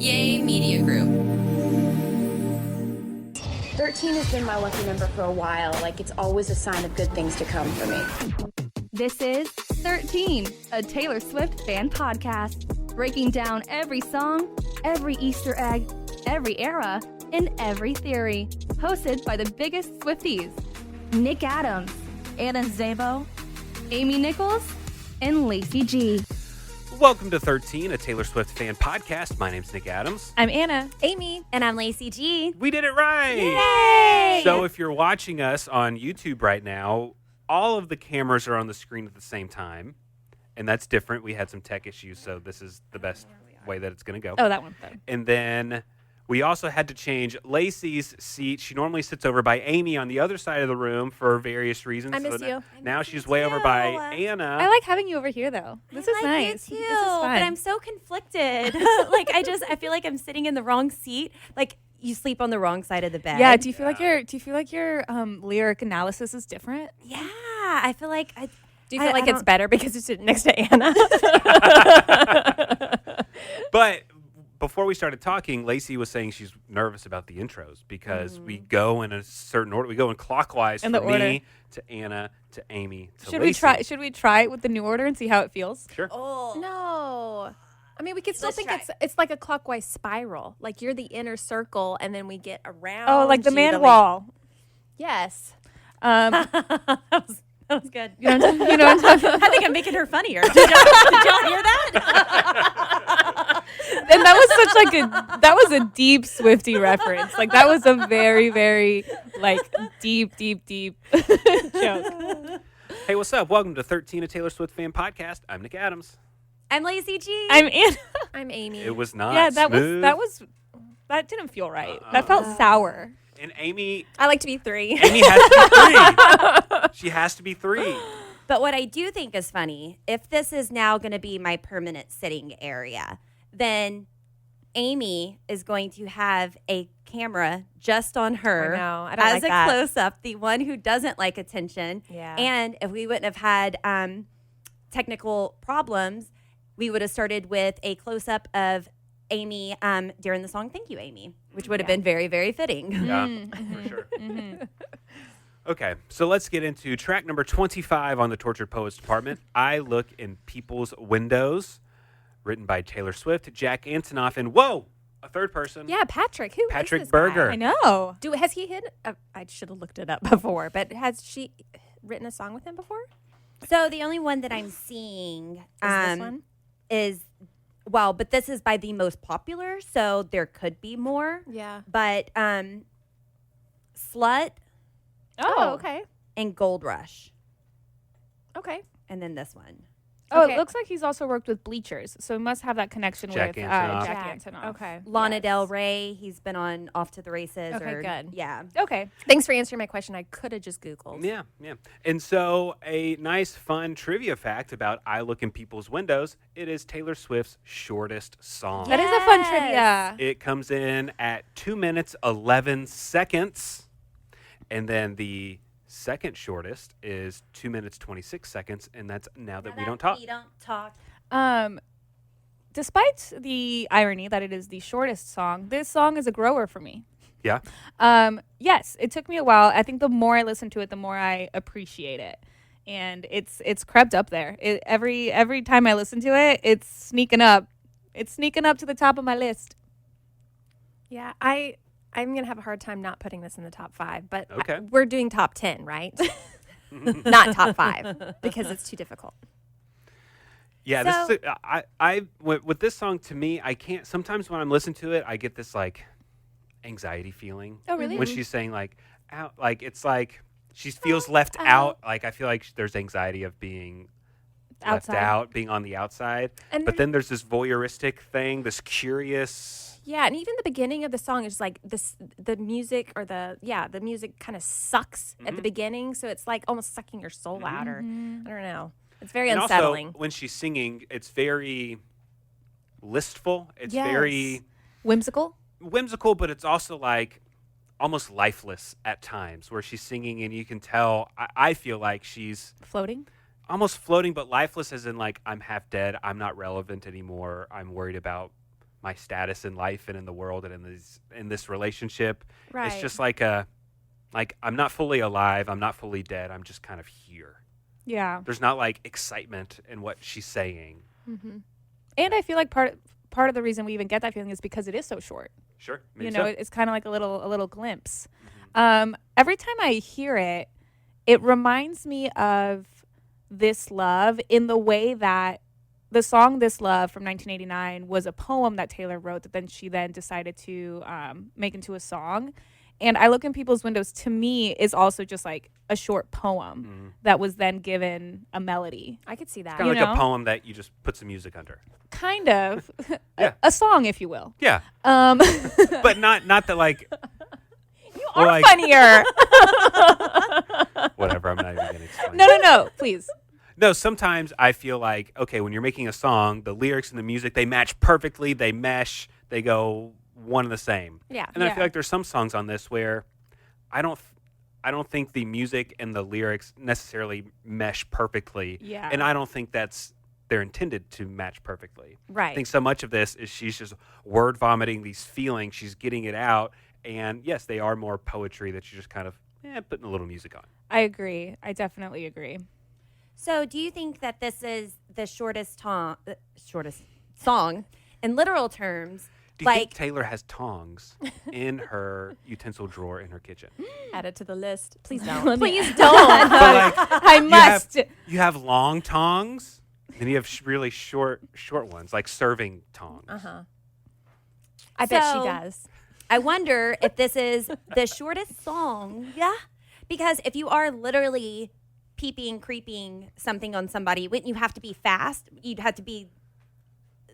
Yay Media Group. 13 has been my lucky number for a while. Like, it's always a sign of good things to come for me. This is 13, a Taylor Swift fan podcast, breaking down every song, every Easter egg, every era, and every theory. Hosted by the biggest Swifties, Nick Adams, Anna Szabo, Amy Nichols, and Lacey G. Welcome to 13, a Taylor Swift fan podcast. My name's Nick Adams. I'm Anna. Amy. And I'm Lacey G. We did it right! Yay! So if you're watching us on YouTube right now, all of the cameras are on the screen at the same time, and that's different. We had some tech issues, so this is the best way that it's going to go. Oh, that one. And then we also had to change Lacey's seat. She normally sits over by Amy on the other side of the room for various reasons. I miss so you. Now she's way over by Anna. I like having you over here, though. This is nice. You too, This is fun. but I'm so conflicted. I feel like I'm sitting in the wrong seat. Like you sleep on the wrong side of the bed. Yeah. Do you feel like your lyric analysis is different? Yeah, I feel like I. Do you feel like it's better because you're sitting next to Anna? But before we started talking, Lacey was saying she's nervous about the intros because we go in a certain order. We go in clockwise In from the order. me to Anna to Amy to Should Lacey. Should we try it with the new order and see how it feels? Sure. Oh No. I mean, we could still Let's think try. it's like a clockwise spiral. Like you're the inner circle, and then we get around. Oh, like the you man to, wall. Yes. that was good. You know what I'm talking about? I think I'm making her funnier. Did y'all hear that? And that was a deep Swiftie reference. Like that was a very, very like deep joke. Hey, what's up? Welcome to 13, a Taylor Swift fan podcast. I'm Nick Adams. I'm Lacey G. I'm Anna. I'm Amy. It was not Yeah, smooth. that didn't feel right. That felt sour. And Amy I like to be 3. has to be 3. She has to be 3. But what I do think is funny, if this is now going to be my permanent sitting area, then Amy is going to have a camera just on her I know. I don't as like a that. close-up, the one who doesn't like attention. Yeah. And if we wouldn't have had technical problems, we would have started with a close-up of Amy during the song Thank You, Amy, which would have been very, very fitting. Yeah, for sure. Okay, so let's get into track number 25 on the Tortured Poets Department. I Look in People's Windows, written by Taylor Swift, Jack Antonoff, and whoa, a third person. Yeah, Patrick. Who Patrick is this Berger. guy? I know. Has he hit? I should have looked it up before, but has she written a song with him before? So the only one that I'm seeing This one? but this is by the most popular, so there could be more. Yeah. But Slut Oh, okay. and Gold Rush, Okay. and then this one. Oh, Okay. it looks like he's also worked with Bleachers, so he must have that connection Jack with Antonoff. Jack Antonoff. Okay. Lana Yes. Del Rey, he's been on Off to the Races. Okay, good. Yeah. Okay. Thanks for answering my question. I could have just Googled. Yeah. And so a nice, fun trivia fact about I Look in People's Windows, it is Taylor Swift's shortest song. That is a fun trivia. It comes in at 2 minutes, 11 seconds. And then the second shortest is 2 minutes, 26 seconds. And that's Now That We Don't Talk. We don't talk. Despite the irony that it is the shortest song, this song is a grower for me. Yeah. Yes, it took me a while. I think the more I listen to it, the more I appreciate it, and it's crept up there. Every time I listen to it, it's sneaking up. It's sneaking up to the top of my list. Yeah, I'm going to have a hard time not putting this in the top 5, but Okay. we're doing top 10, right? Not top 5 because it's too difficult. Yeah, So- this is with this song, to me, I can't, sometimes when I'm listening to it, I get this like anxiety feeling. Oh, really? When she's saying like out, like it's like she feels left out. Like I feel like there's anxiety of being left Outside. out, being on the outside. And But then there's this voyeuristic thing, this curious. Yeah, and even the beginning of the song is like the music the music kind of sucks at the beginning, so it's like almost sucking your soul out, or I don't know. It's very And unsettling. also, when she's singing, it's very listful. It's Yes. very Whimsical. whimsical, but it's also like almost lifeless at times, where she's singing and you can tell. I feel like she's Floating. almost floating, but lifeless, as in like I'm half dead. I'm not relevant anymore. I'm worried about my status in life and in the world and in this relationship. Right. It's just like I'm not fully alive. I'm not fully dead. I'm just kind of here. Yeah. There's not like excitement in what she's saying. Mm-hmm. And I feel like part of the reason we even get that feeling is because it is so short. Sure. Maybe You know, so. it's kind of like a little glimpse. Every time I hear it, it reminds me of This Love in the way that the song This Love from 1989 was a poem that Taylor wrote that then she decided to make into a song. And I Look in People's Windows, to me, is also just like a short poem that was then given a melody. I could see that. Kind of you like know? a poem that you just put some music under. Kind of. Yeah. a song, if you will. Yeah. Um, But not that like, you Or are like- funnier. whatever, I'm not even going to explain. No, please. No, sometimes I feel like, okay, when you're making a song, the lyrics and the music, they match perfectly, they mesh, they go one and the same. Yeah. And then I Yeah. feel like there's some songs on this where I don't think the music and the lyrics necessarily mesh perfectly. Yeah. And I don't think they're intended to match perfectly. I Right. think so much of this is she's just word vomiting these feelings, she's getting it out, and yes, they are more poetry that you just kind of putting a little music on. I agree. I definitely agree. So, do you think that this is the shortest song in literal terms? Do you think Taylor has tongs in her utensil drawer in her kitchen? Add it to the list. Please don't. Let me- Please don't. But like, I must. you have long tongs, and you have really short ones, like serving tongs. I bet So- she does. I wonder if this is the shortest song. Yeah. Because if you are literally creeping something on somebody, wouldn't you have to be fast? You'd have to be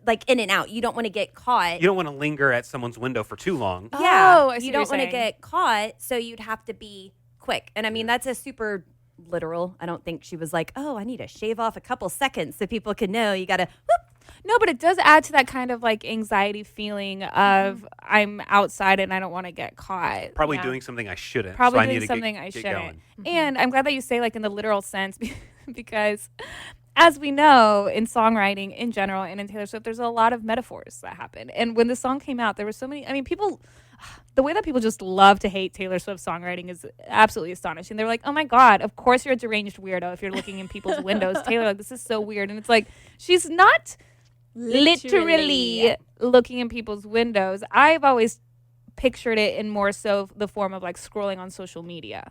like in and out. You don't want to get caught. You don't want to linger at someone's window for too long. Yeah. Oh, I see you what you're don't want to saying. get caught, so you'd have to be quick. And I mean, that's a super literal. I don't think she was like, oh, I need to shave off a couple seconds so people can know you got to whoop. No, but it does add to that kind of like anxiety feeling of I'm outside and I don't want to get caught. Probably Yeah. doing something I shouldn't. Probably so I doing need to something get, I get shouldn't. going. And I'm glad that you say like in the literal sense because as we know in songwriting in general and in Taylor Swift, there's a lot of metaphors that happen. And when the song came out, there were so many, I mean, people, the way that people just love to hate Taylor Swift songwriting is absolutely astonishing. They're like, oh my God, of course you're a deranged weirdo if you're looking in people's windows. Taylor, like, this is so weird. And it's like, she's not literally looking in people's windows. I've always pictured it in more so the form of like scrolling on social media.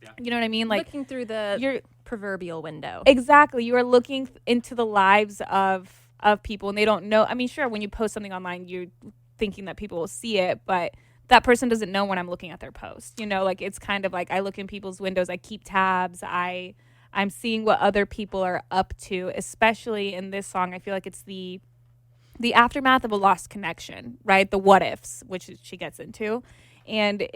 Yeah. You know what I mean? Like Looking through the you're proverbial window. exactly, you are looking into the lives of people and they don't know. I mean, sure, when you post something online, you're thinking that people will see it, but that person doesn't know when I'm looking at their post. You know, like it's kind of like I look in people's windows, I keep tabs, I'm seeing what other people are up to, especially in this song. I feel like it's the aftermath of a lost connection, right? The what ifs, which she gets into. And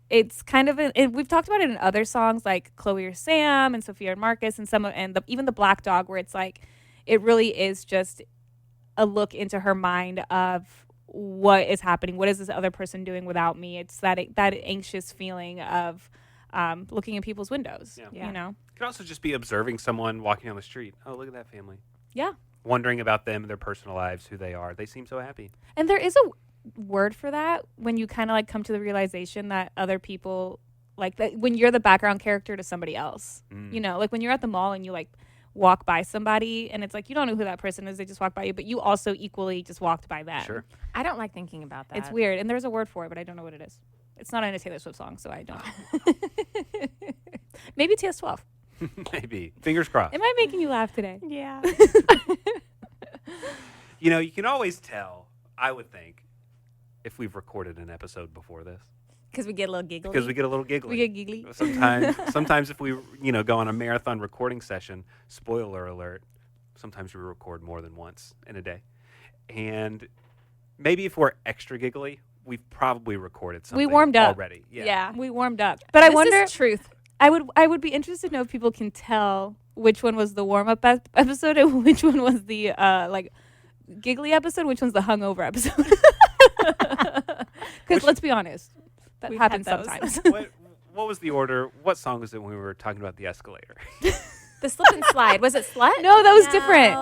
it's kind of, we've talked about it in other songs like Chloe or Sam and Sophia and Marcus and even the Black Dog, where it's like, it really is just a look into her mind of what is happening. What is this other person doing without me? It's that anxious feeling of looking in people's windows, Yeah. you know? It could also just be observing someone walking down the street. Oh, look at that family. Yeah. Wondering about them and their personal lives, who they are. They seem so happy. And there is a word for that when you kind of like come to the realization that other people like that when you're the background character to somebody else. You know, like when you're at the mall and you like walk by somebody and it's like you don't know who that person is, they just walk by you, but you also equally just walked by them. Sure. I don't like thinking about that. It's weird. And there's a word for it, but I don't know what it is. It's not in a Taylor Swift song, so I don't. Maybe TS12. Maybe. Fingers crossed. Am I making you laugh today? Yeah. You know, you can always tell, I would think, if we've recorded an episode before this. Because we get a little giggly. Because we get a little giggly. We get giggly. Sometimes if we, go on a marathon recording session, spoiler alert, sometimes we record more than once in a day. And maybe if we're extra giggly, we've probably recorded something warmed up. already. Yeah. We warmed up. But I This wonder is truth. I would be interested to know if people can tell which one was the warm-up episode and which one was the like giggly episode, which one's the hungover episode. Because let's be honest, that We've had happens those. sometimes. What was the order? What song was it when we were talking about the escalator? The slip and slide. Was it slut? No, that was different.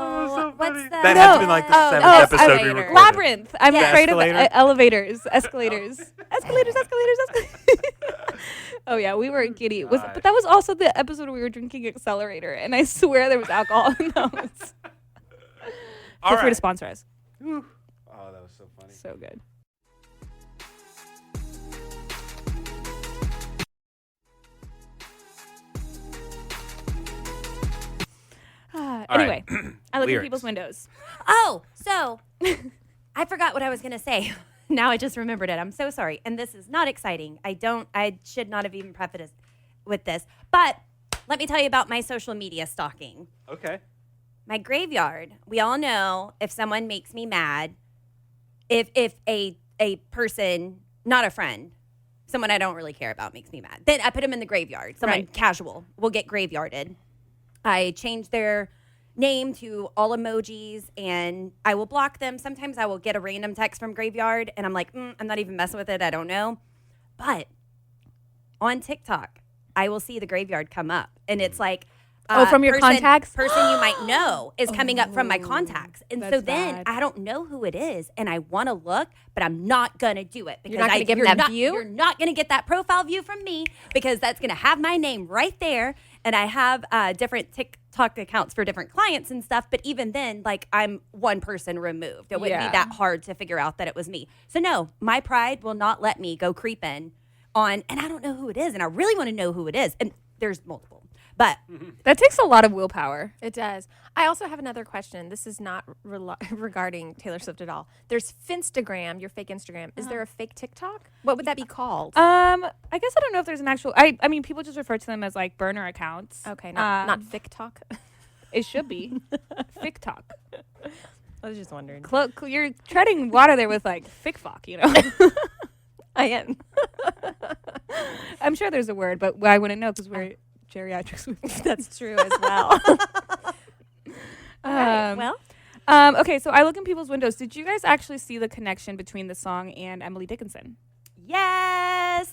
What's the That has been like the seventh episode we escalator. recorded. Labyrinth. I'm Yes. afraid of Escalator? elevators, escalators, escalators. Oh yeah, we were giddy. But that was also the episode where we were drinking Accelerator, and I swear there was alcohol in those. Feel free to sponsor us. Whew. Oh, that was so funny. So good. Anyway, I look at Lyrics. people's windows. Oh, so I forgot what I was going to say. Now I just remembered it. I'm so sorry. And this is not exciting. I should not have even prefaced with this. But let me tell you about my social media stalking. Okay. My graveyard. We all know if someone makes me mad, if a person, not a friend, someone I don't really care about makes me mad, then I put them in the graveyard. Someone Right. casual will get graveyarded. I change their name to all emojis and I will block them. Sometimes I will get a random text from graveyard and I'm like, I'm not even messing with it. I don't know. But on TikTok, I will see the graveyard come up and it's like, from your contacts? Person you might know is coming up from my contacts. And so that's then bad. I don't know who it is and I want to look, but I'm not going to do it. Because not gonna give them that view? You're not going to get that profile view from me because that's going to have my name right there. And I have different TikTok accounts for different clients and stuff. But even then, like I'm one person removed. It wouldn't Yeah. be that hard to figure out that it was me. So no, my pride will not let me go creeping on, and I don't know who it is. And I really want to know who it is. And there's multiple. But That takes a lot of willpower. It does. I also have another question. This is not regarding Taylor Swift at all. There's Finstagram, your fake Instagram. Is there a fake TikTok? What would that be called? I guess I don't know if there's an actual. I mean, people just refer to them as like burner accounts. Okay, not FicTok. It should be FicTok. I was just wondering. You're treading water there with like fic-fock, you know. I am. I'm sure there's a word, but I wouldn't know because we're geriatrics. That's true as well. Well. Okay, so I look in people's windows. Did you guys actually see the connection between the song and Emily Dickinson? yes.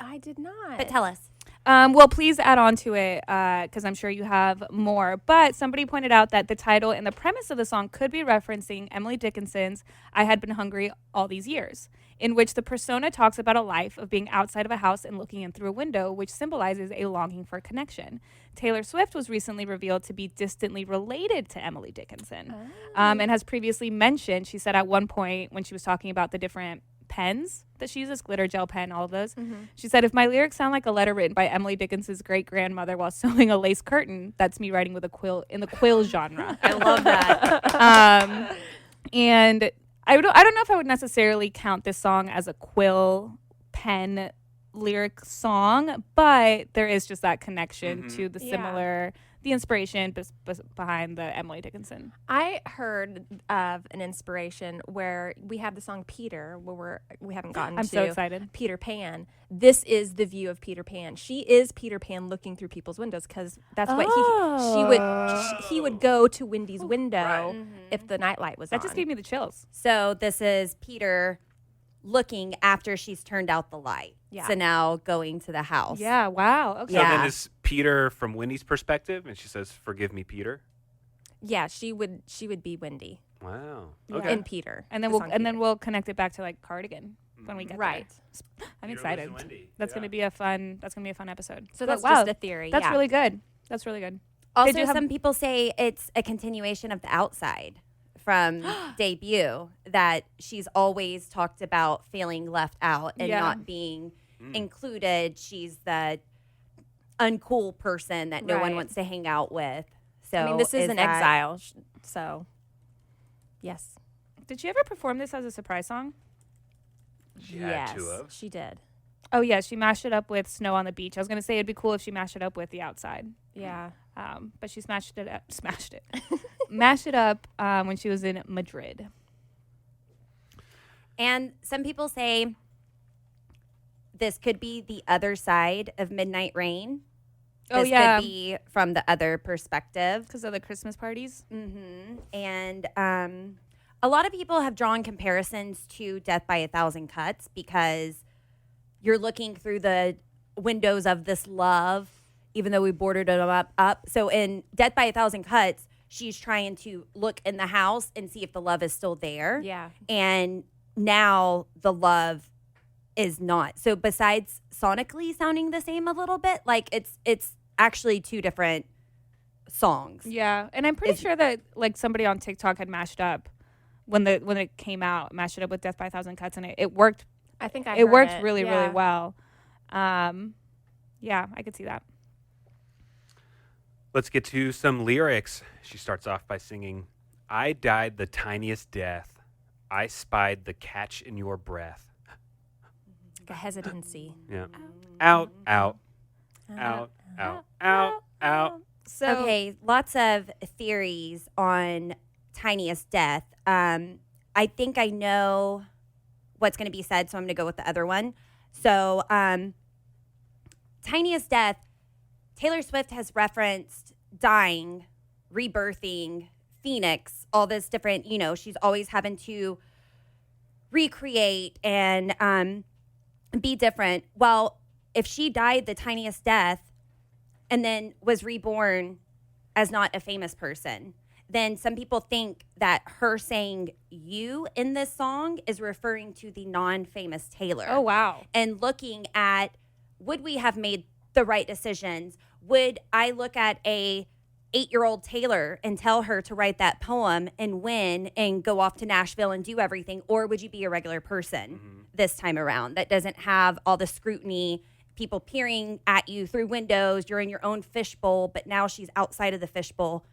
I did not. But tell us. Well, please add on to it because I'm sure you have more. But somebody pointed out that the title and the premise of the song could be referencing Emily Dickinson's I Had Been Hungry All These Years, in which the persona talks about a life of being outside of a house and looking in through a window, which symbolizes a longing for connection. Taylor Swift was recently revealed to be distantly related to Emily Dickinson and has previously mentioned, she said at one point when she was talking about the different pens that she uses, glitter gel pen, all of those. She said, if my lyrics sound like a letter written by Emily Dickinson's great-grandmother while sewing a lace curtain, that's me writing with a quill in the quill genre. I love that. And I don't know if I would necessarily count this song as a quill pen lyric song, but there is just that connection to the similar, the inspiration behind the Emily Dickinson. I heard of an inspiration where we have the song Peter, where we haven't gotten I'm to. so excited. Peter Pan. This is the view of Peter Pan. She is Peter Pan looking through people's windows because that's what he would go to Wendy's window if the nightlight was on. That just gave me the chills. So this is Peter looking after she's turned out the light. Yeah. So now going to the house. Yeah, wow. Okay. So Yeah. then is Peter from Wendy's perspective, and she says, "Forgive me, Peter." Yeah, she would be Wendy Wow. and Okay. Peter. And then the we'll song Peter. we'll connect it back to like Cardigan when we get Right. there. I'm Peter excited. lives in Wendy. That's Yeah. gonna be a fun episode. So But that's just a theory. That's yeah. really good. That's really good. Also, They do have- some people say it's a continuation of The Outside from debut, that she's always talked about feeling left out and Yeah. not being included. She's the uncool person that no one Right. wants to hang out with. So I mean, this is an that- exile. So, yes. Did she ever perform this as a surprise song? She had to have. She did. Oh yeah, she mashed it up with Snow on the Beach. I was gonna say it'd be cool if she mashed it up with The Outside. Yeah. But she mashed it mashed it up when she was in Madrid. And some people say this could be the other side of Midnight Rain. Oh, This yeah. could be from the other perspective. Because of the Christmas parties. And a lot of people have drawn comparisons to Death by a Thousand Cuts because you're looking through the windows of this love. even though we bordered them up. So in Death by a Thousand Cuts, she's trying to look in the house and see if the love is still there. Yeah. And now the love is not. So besides sonically sounding the same a little bit, like it's actually two different songs. Yeah, and I'm pretty sure that like somebody on TikTok had mashed up when it came out, mashed it up with Death by a Thousand Cuts, and it worked. I think I it heard worked it. really, Yeah. really well. Yeah, I could see that. Let's get to some lyrics. She starts off by singing, I died the tiniest death. I spied the catch in your breath. Like a hesitancy. Yeah. Out, out, out, out, out, out. So Okay, lots of theories on Tiniest Death. I think I know what's going to be said, so I'm going to go with the other one. So, Tiniest Death, Taylor Swift has referenced dying, rebirthing, Phoenix, all this different, she's always having to recreate and be different. Well, if she died the tiniest death and then was reborn as not a famous person, then some people think that her saying you in this song is referring to the non-famous Taylor. Oh, wow. And looking at, would we have made the right decisions? Would I look at a 8-year-old Taylor and tell her to write that poem and win and go off to Nashville and do everything? Or would you be a regular person this time around that doesn't have all the scrutiny, people peering at you through windows, you're in your own fishbowl, but now she's outside of the fishbowl,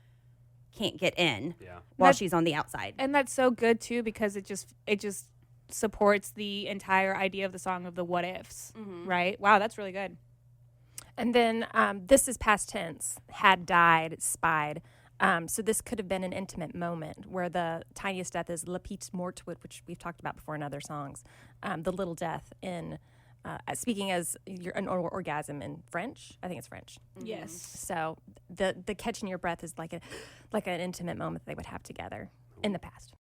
can't get in while she's on the outside. And that's so good too, because it just supports the entire idea of the song of the what ifs, right? Wow, that's really good. And then this is past tense, had died, spied. So this could have been an intimate moment where the tiniest death is le petit mort, which we've talked about before in other songs. The little death in, speaking as an orgasm in French. I think it's French. Yes. So the catching your breath is like an intimate moment that they would have together in the past.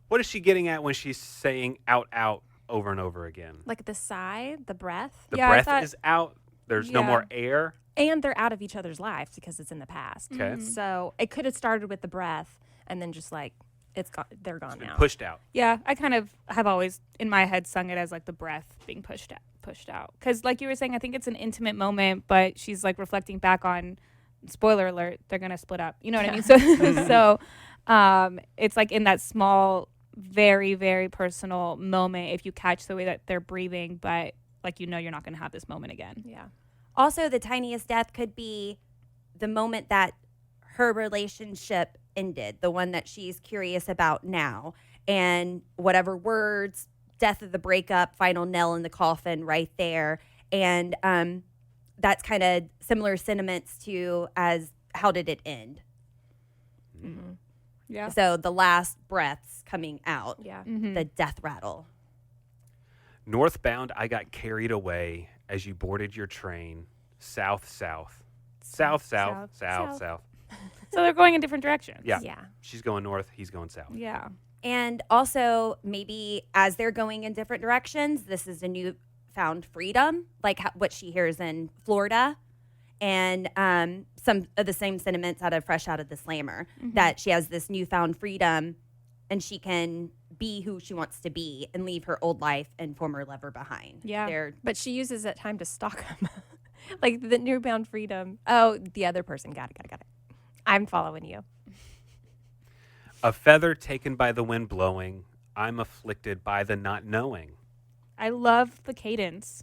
What is she getting at when she's saying out, out over and over again? Like the sigh, the breath. The Yeah, I breath thought- is out. There's no Yeah. more air. And they're out of each other's lives because it's in the past. Okay. So it could have started with the breath and then just like they're gone It's been now. pushed out. Yeah, I kind of have always in my head sung it as like the breath being pushed out. Because like you were saying, I think it's an intimate moment, but she's like reflecting back on, spoiler alert, they're going to split up. You know what I mean? So it's like in that small, very, very personal moment, if you catch the way that they're breathing, but like, you're not going to have this moment again. Yeah. Also, the tiniest death could be the moment that her relationship ended, the one that she's curious about now, and whatever words, death of the breakup, final nail in the coffin right there. And that's kind of similar sentiments to as how did it end? Yeah. So the last breaths coming out, Yeah. the death rattle. Northbound, I got carried away as you boarded your train. South, south. South, south, south, south. So they're going in different directions. Yeah. Yeah. She's going north. He's going south. Yeah. And also, maybe as they're going in different directions, this is a newfound freedom, like what she hears in Florida. And some of the same sentiments fresh out of the Slammer, that she has this newfound freedom and she can be who she wants to be and leave her old life and former lover behind. Yeah. But she uses that time to stalk him. Like the newfound freedom. Oh, the other person. Got it. I'm following you. A feather taken by the wind blowing. I'm afflicted by the not knowing. I love the cadence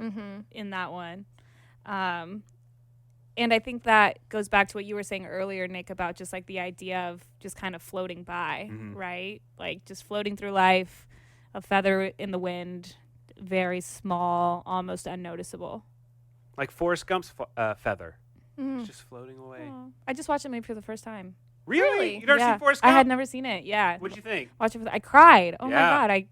in that one. And I think that goes back to what you were saying earlier, Nick, about just like the idea of just kind of floating by, right? Like just floating through life, a feather in the wind, very small, almost unnoticeable. Like Forrest Gump's feather. It's just floating away. Oh, I just watched it maybe for the first time. Really? You never Yeah. seen Forrest Gump? I had never seen it. Yeah. What'd you think? Watch it. I cried. Oh Yeah. my God. I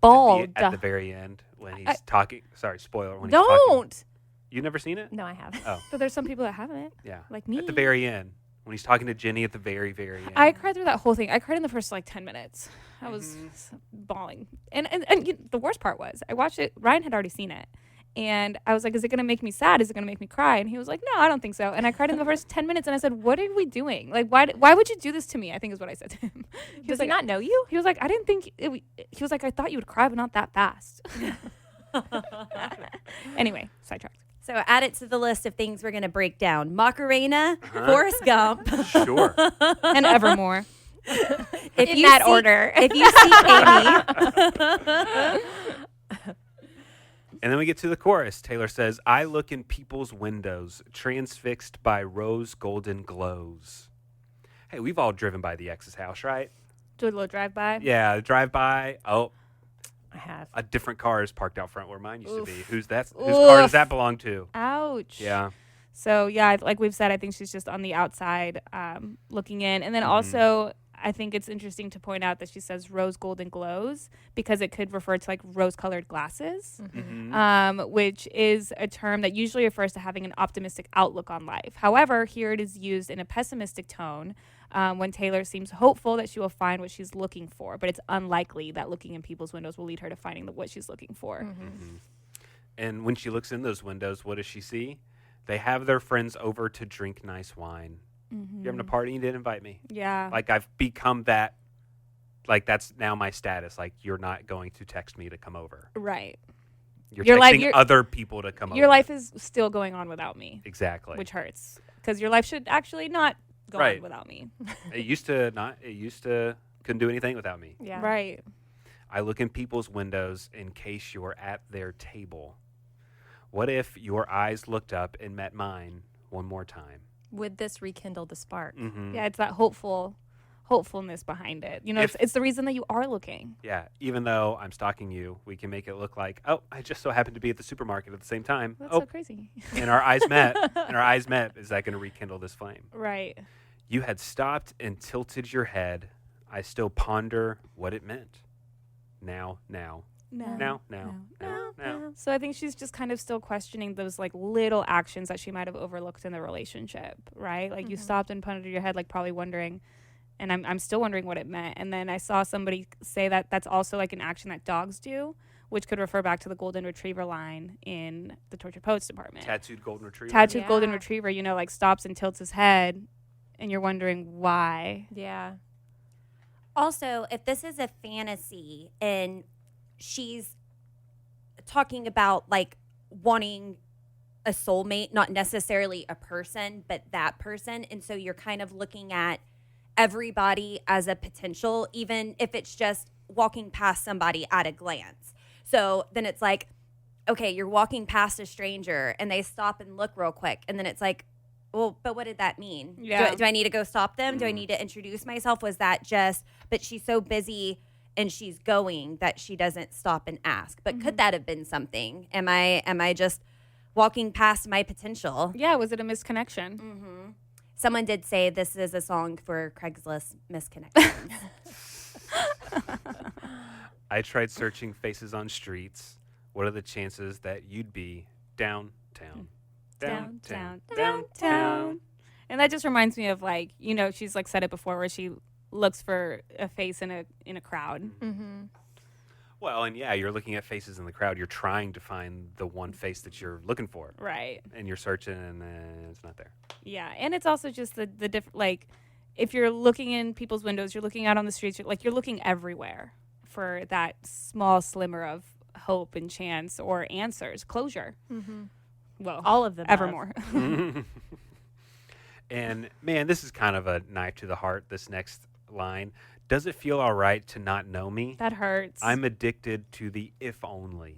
bawled. At the very end when he's talking. Sorry, spoiler. When he's talking. Don't. You never seen it? No, I have. Oh, But there's some people that haven't. yeah. Like me. At the very end when he's talking to Jenny at the very, very end. I cried through that whole thing. I cried in the first 10 minutes. I was bawling. And the worst part was I watched it. Ryan had already seen it. And I was like, is it going to make me sad? Is it going to make me cry? And he was like, no, I don't think so. And I cried in the first 10 minutes. And I said, what are we doing? Like, why would you do this to me? I think is what I said to him. Does he not know you? He was like, I didn't think he was like, I thought you would cry, but not that fast. Anyway, sidetracked. So add it to the list of things we're going to break down. Macarena, Forrest Gump. Sure. And Evermore. If In that order. If you see Amy. And then we get to the chorus. Taylor says, I look in people's windows, transfixed by rose golden glows. Hey, we've all driven by the ex's house, right? Do a little drive-by. Yeah, drive by. Oh, I have. a different car is parked out front where mine used to be. Whose car does that belong to? Ouch. Yeah. So, yeah, like we've said, I think she's just on the outside looking in. And then also, I think it's interesting to point out that she says rose golden glows because it could refer to like rose-colored glasses, which is a term that usually refers to having an optimistic outlook on life. However, here it is used in a pessimistic tone when Taylor seems hopeful that she will find what she's looking for, but it's unlikely that looking in people's windows will lead her to finding what she's looking for. And when she looks in those windows, what does she see? They have their friends over to drink nice wine. You're having a party, you didn't invite me. Yeah. Like, I've become that. Like, that's now my status. Like, you're not going to text me to come over. Right. You're Your life- texting your- other people to come over. Your life is still going on without me, Exactly. which hurts because your life should actually not go Right. on without me. It used to couldn't do anything without me. Yeah. Right. I look in people's windows in case you're at their table. What if your eyes looked up and met mine one more time? Would this rekindle the spark? Yeah, it's that hopefulness behind it. You know, If- it's the reason that you are looking. Yeah, even though I'm stalking you, we can make it look like, oh, I just so happened to be at the supermarket at the same time. That's oh, so crazy. and our eyes met. And our eyes met. Is that going to rekindle this flame? Right. You had stopped and tilted your head. I still ponder what it meant. Now. So I think she's just kind of still questioning those like little actions that she might have overlooked in the relationship, right? Like you stopped and pondered your head, like probably wondering, and I'm still wondering what it meant. And then I saw somebody say that that's also like an action that dogs do, which could refer back to the golden retriever line in the Tortured Poets department. Tattooed golden retriever. Tattooed golden Yeah. retriever, you know, like stops and tilts his head, and you're wondering why. Yeah. Also, if this is a fantasy and she's talking about like wanting a soulmate, not necessarily a person, but that person. And so you're kind of looking at everybody as a potential, even if it's just walking past somebody at a glance. So then it's like, okay, you're walking past a stranger and they stop and look real quick. And then it's like, well, but what did that mean? Yeah. Do I need to go stop them? Do I need to introduce myself? Was that just, but she's so busy and she's going that she doesn't stop and ask. But could that have been something? Am I just walking past my potential? Yeah, was it a misconnection? Someone did say this is a song for Craigslist misconnections. I tried searching faces on streets. What are the chances that you'd be downtown? Downtown. And that just reminds me of like, you know, she's like said it before where she looks for a face in a crowd. Well, and yeah, you're looking at faces in the crowd. You're trying to find the one face that you're looking for. Right. And you're searching and it's not there. Yeah. And it's also just the different, like, if you're looking in people's windows, you're looking out on the streets, you're looking everywhere for that small slimmer of hope and chance or answers, closure. Well, All of them. evermore. And man, this is kind of a knife to the heart, this next line. Does it feel all right to not know me? That hurts. I'm addicted to the if only.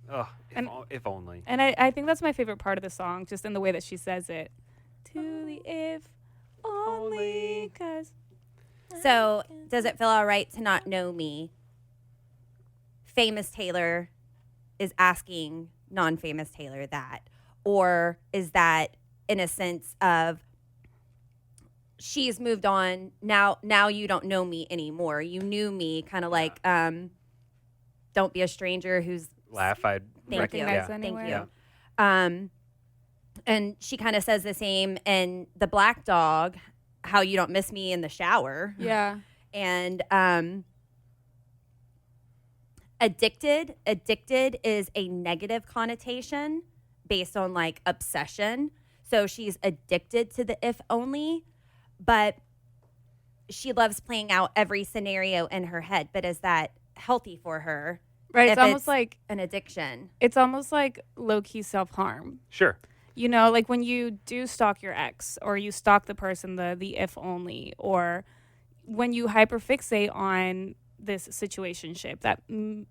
Ugh, And- if only. And I think that's my favorite part of the song, just in the way that she says it. To the if only, 'cause So, does it feel all right to not know me? Famous Taylor is asking non-famous Taylor that. Or is that in a sense of she's moved on, now you don't know me anymore. You knew me, kind of like don't be a stranger who's Laugh, I'd Thank you. recognize. Recognize Thank anywhere. you. And she kind of says the same in The Black Dog, how you don't miss me in the shower. Yeah. And addicted is a negative connotation based on like obsession. So she's addicted to the if only, but she loves playing out every scenario in her head. But is that healthy for her? Right. If It's almost like an addiction. it's almost like low-key self-harm. Sure. You know, like when you do stalk your ex or you stalk the person, the if only, or when you hyperfixate on this situationship, that, you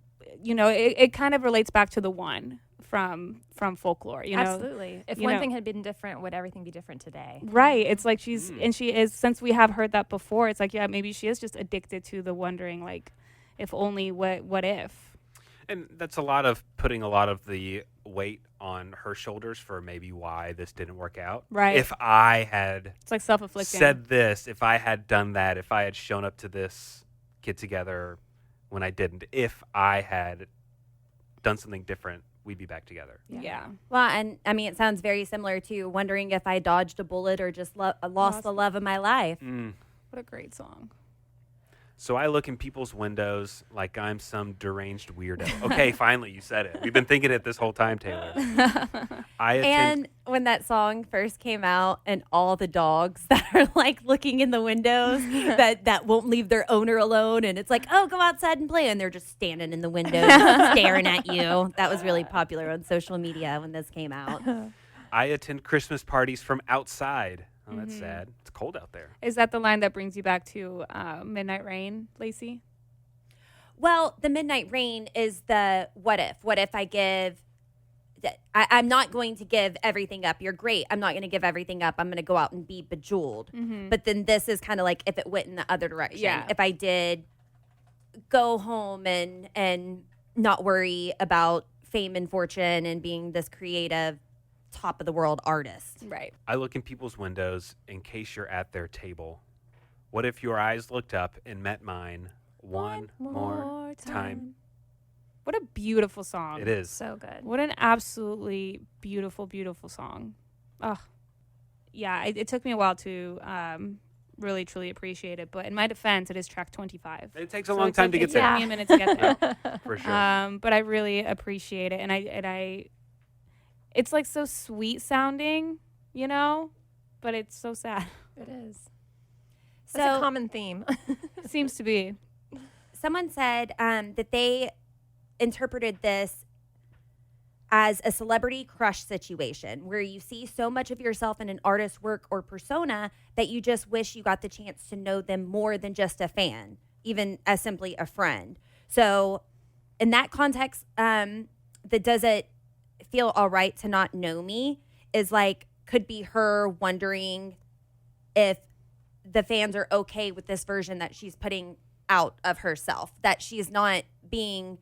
know, it kind of relates back to the one from folklore, you know? Absolutely. If You one know. thing had been different, would everything be different today? Right. It's like and she is, since we have heard that before, it's like, yeah, maybe she is just addicted to the wondering, like, if only, what if? And that's putting a lot of the weight on her shoulders for maybe why this didn't work out. Right. If I had It's like self-afflicting. said this, if I had done that, if I had shown up to this get together when I didn't, if I had done something different, we'd be back together. Yeah. Well, and I mean, it sounds very similar to wondering if I dodged a bullet or just lost the love of my life. What a great song. So I look in people's windows like I'm some deranged weirdo. Okay, finally, you said it. We've been thinking it this whole time, Taylor. And when that song first came out and all the dogs that are like looking in the windows that won't leave their owner alone, and it's like, oh, go outside and play, and they're just standing in the windows staring at you. That was really popular on social media when this came out. I attend Christmas parties from outside. Oh, that's sad. It's cold out there. Is that the line that brings you back to Midnight Rain, Lacey? Well, the Midnight Rain is the what if. What if I give... I'm not going to give everything up. You're great. I'm not going to give everything up. I'm going to go out and be bejeweled. But then this is kind of like if it went in the other direction. Yeah. If I did go home and not worry about fame and fortune and being this creative top of the world artist. Right. I look in people's windows in case you're at their table. What if your eyes looked up and met mine one more time? What a beautiful song. It is. So good. What an absolutely beautiful, beautiful song. Oh, yeah. It took me a while to really, truly appreciate it. But in my defense, it is track 25. It takes a long time to get It there. took me a minute to get there. For sure. But I really appreciate it. And I it's like so sweet sounding, you know, but it's so sad. It is. So That's a common theme. Seems to be. someone said that they interpreted this as a celebrity crush situation where you see so much of yourself in an artist's work or persona that you just wish you got the chance to know them more than just a fan, even as simply a friend. So in that context, that does it feel all right to not know me is like, could be her wondering if the fans are okay with this version that she's putting out of herself, that she's not being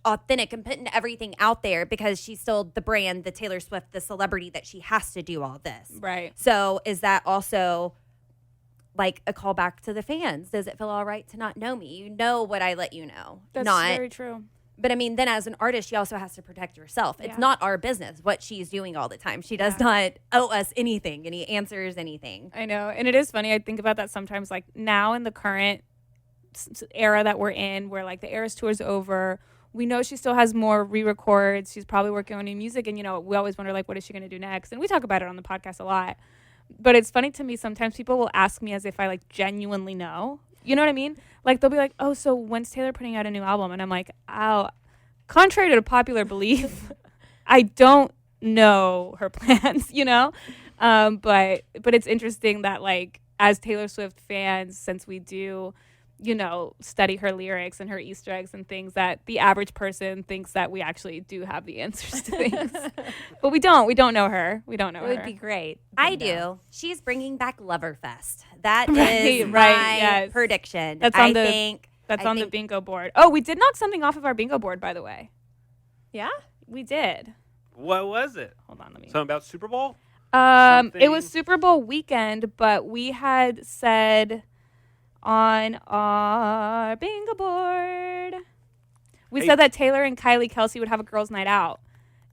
authentic and putting everything out there because she's still the brand, the Taylor Swift, the celebrity that she has to do all this. Right. So is that also like a callback to the fans? Does it feel all right to not know me? You know what I let you know. That's not, very true. But I mean, then as an artist, she also has to protect herself. It's Yeah. not our business what she's doing all the time. She does not owe us anything, any answers, anything. I know. And it is funny. I think about that sometimes, like now in the current era that we're in, where like the Eras tour's over, we know she still has more re-records. She's probably working on new music. And, you know, we always wonder, like, what is she going to do next? And we talk about it on the podcast a lot. But it's funny to me, sometimes people will ask me as if I, like, genuinely know. You know what I mean? Like, they'll be like, oh, so when's Taylor putting out a new album? And I'm like, oh, contrary to popular belief, I don't know her plans, you know? But it's interesting that, like, as Taylor Swift fans, since we do, you know, study her lyrics and her Easter eggs and things, that the average person thinks that we actually do have the answers to things. But we don't. We don't know her. We don't know It her. would be great. I do. She's bringing back Loverfest. That is Right, my yes. prediction. That's on the- think That's I on the think- bingo board. Oh, we did knock something off of our bingo board, by the way. Yeah? We did. What was it? Hold on, let me. Something about Super Bowl? It was Super Bowl weekend, but we had said on our bingo board, we Hey. said that Taylor and Kylie Kelsey would have a girls' night out.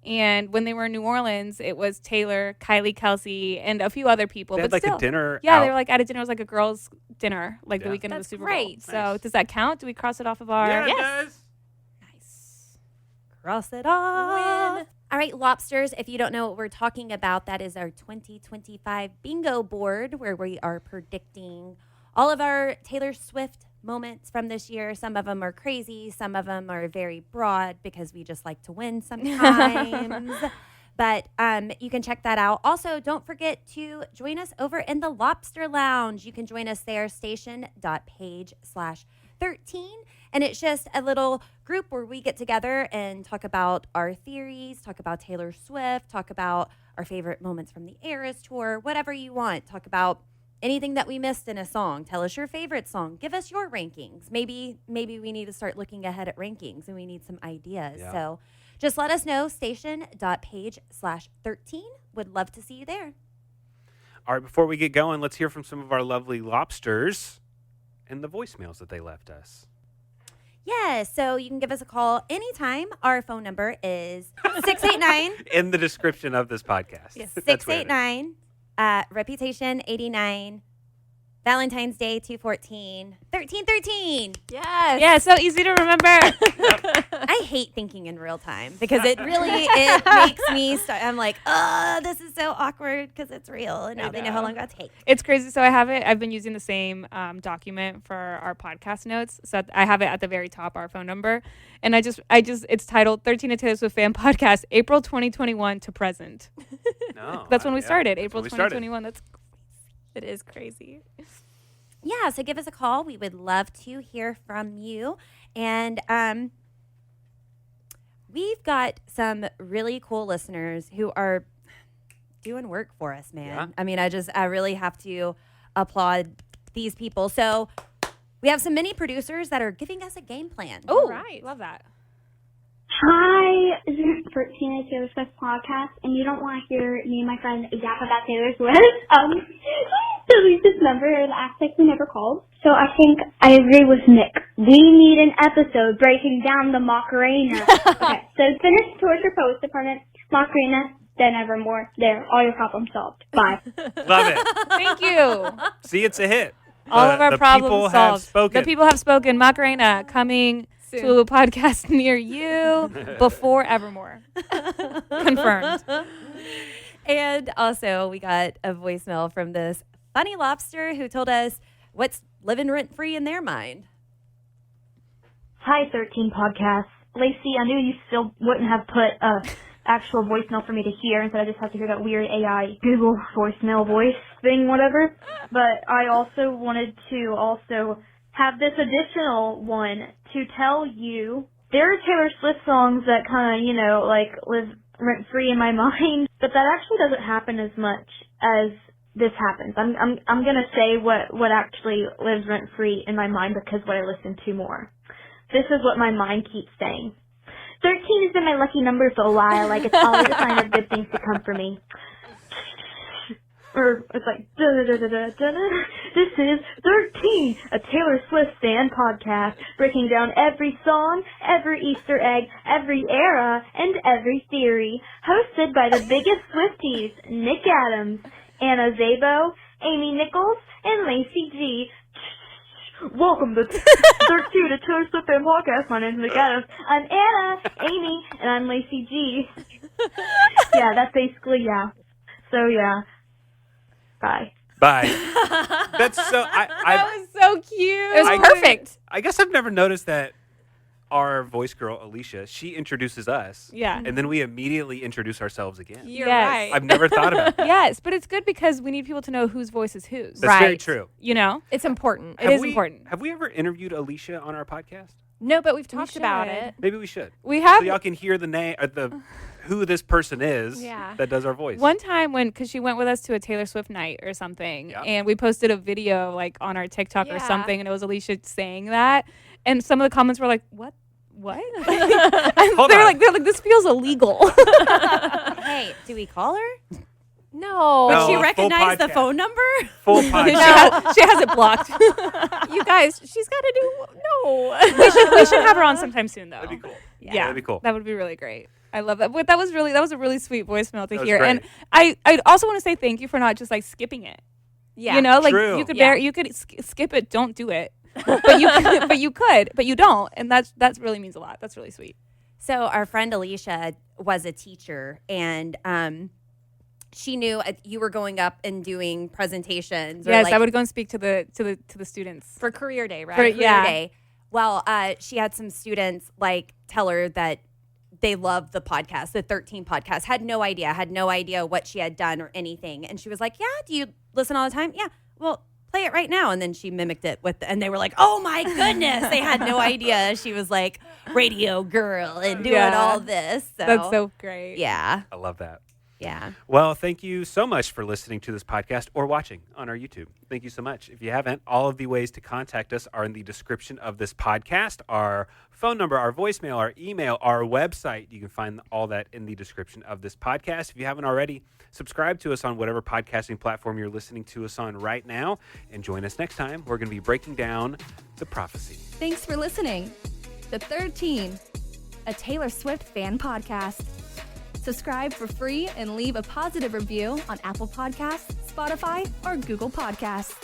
And when they were in New Orleans, it was Taylor, Kylie Kelsey, and a few other people. They had but like still, a dinner. yeah, out. they were like at a dinner. It was like a girls' dinner, like the Yeah. weekend of That's the Super great. Bowl. So Nice. does that count? Do we cross it off of our? Yeah, it Yes. does. Nice. Cross it off. Win. All right, Lobsters, if you don't know what we're talking about, that is our 2025 bingo board where we are predicting all of our Taylor Swift moments from this year. Some of them are crazy. Some of them are very broad because we just like to win sometimes. But you can check that out. Also, don't forget to join us over in the Lobster Lounge. You can join us there, station.page/13. And it's just a little group where we get together and talk about our theories, talk about Taylor Swift, talk about our favorite moments from the Eras Tour, whatever you want. Talk about anything that we missed in a song. Tell us your favorite song. Give us your rankings. Maybe we need to start looking ahead at rankings and we need some ideas. Yeah. So just let us know, station.page/13. Would love to see you there. All right, before we get going, let's hear from some of our lovely lobsters and the voicemails that they left us. Yeah, so you can give us a call anytime. Our phone number is 689 In the description of this podcast. Yes, That's where it is. 689 Reputation 89 Valentine's Day 214 1313. Yes. Yeah, so easy to remember. I hate thinking in real time because it makes me start. I'm like, oh, this is so awkward because it's real and now they know how long it'll take. It's crazy. So I've been using the same document for our podcast notes. So I have it at the very top, our phone number. And it's titled 13 A Taylor Swift Fan Podcast, April 2021 to present. No, That's when we started, that's April when we started. 2021. It is crazy. Yeah, so give us a call. We would love to hear from you. And we've got some really cool listeners who are doing work for us, man. Yeah. I mean, I really have to applaud these people. So we have some mini producers that are giving us a game plan. Oh, right. Love that. Hi, this is 13 Taylor Swift podcast, and you don't want to hear me and my friend yap about Taylor Swift. Delete this number and act like we never called. So I think I agree with Nick. We need an episode breaking down the Macarena. Okay, so finish Torture Post Department, Macarena, then Evermore. There, all your problems solved. Bye. Love it. Thank you. See, it's a hit. All of our the problems people solved. have spoken. The people have spoken. Macarena coming to a podcast near you before Evermore. Confirmed. And also, we got a voicemail from this funny lobster who told us what's living rent-free in their mind. Hi, 13 podcast. Lacey, I knew you still wouldn't have put a actual voicemail for me to hear, and so I just have to hear that weird AI Google voicemail voice thing, whatever. But I also wanted to have this additional one to tell you there are Taylor Swift songs that kind of, live rent-free in my mind, but that actually doesn't happen as much as this happens. I'm gonna say what actually lives rent-free in my mind because what I listen to more. This is what my mind keeps saying. 13 has been my lucky number for a while, like it's always a sign of good things to come for me. Or it's like, da-da-da-da-da-da. This is 13, a Taylor Swift fan podcast, breaking down every song, every Easter egg, every era, and every theory. Hosted by the biggest Swifties, Nick Adams, Anna Zabo, Amy Nichols, and Lacey G. Welcome to 13, a Taylor Swift fan podcast. My name's Nick Adams. I'm Anna, Amy, and I'm Lacey G. Yeah, that's basically, yeah. So, yeah. Bye. That's so. That was so cute. It was perfect. I guess I've never noticed that our voice girl Alicia, she introduces us. Yeah. And then we immediately introduce ourselves again. You're Yes. right. I've never thought about that. Yes, but it's good because we need people to know whose voice is whose. That's very Right. true. You know? It's important. It is important. Have we ever interviewed Alicia on our podcast? No, but we've talked about should. it. Maybe we should. We have So y'all can hear the name, who this person is Yeah. that does our voice. one time because she went with us to a Taylor Swift night or something, Yeah. and we posted a video like on our TikTok or Yeah. something, and it was Alicia saying that, and some of the comments were like, "What? What?" Hold they're on. like, "This feels illegal." Hey, do we call her? No. No. She full recognized the podcast. phone number? Full she, podcast. has, she has it blocked. You guys, she's got to do. No. we should have her on sometime soon, though. That'd be cool. Yeah, That'd be cool. That would be really great. I love that. But that was a really sweet voicemail to That was hear. great. And I also want to say thank you for not just like skipping it. Yeah. You know, like True. you could Yeah. you could skip it, don't do it. But you could, but you don't. And that's really means a lot. That's really sweet. So our friend Alicia was a teacher, and she knew you were going up and doing presentations. Or Yes, like I would go and speak to the students. For career day, right? For- career yeah. day. Well, she had some students like tell her that they loved the podcast, the 13 podcast. Had no idea what she had done or anything. And she was like, "Yeah, do you listen all the time?" "Yeah." "Well, play it right now." And then she mimicked it and they were like, "Oh my goodness." They had no idea she was like radio girl and doing Yeah. all this. So, That's so great. yeah. I love that. Yeah. Well, thank you so much for listening to this podcast or watching on our YouTube. Thank you so much. If you haven't, all of the ways to contact us are in the description of this podcast. Our phone number, our voicemail, our email, our website. You can find all that in the description of this podcast. If you haven't already, subscribe to us on whatever podcasting platform you're listening to us on right now. And join us next time. We're going to be breaking down the prophecy. Thanks for listening. The 13, a Taylor Swift fan podcast. Subscribe for free and leave a positive review on Apple Podcasts, Spotify, or Google Podcasts.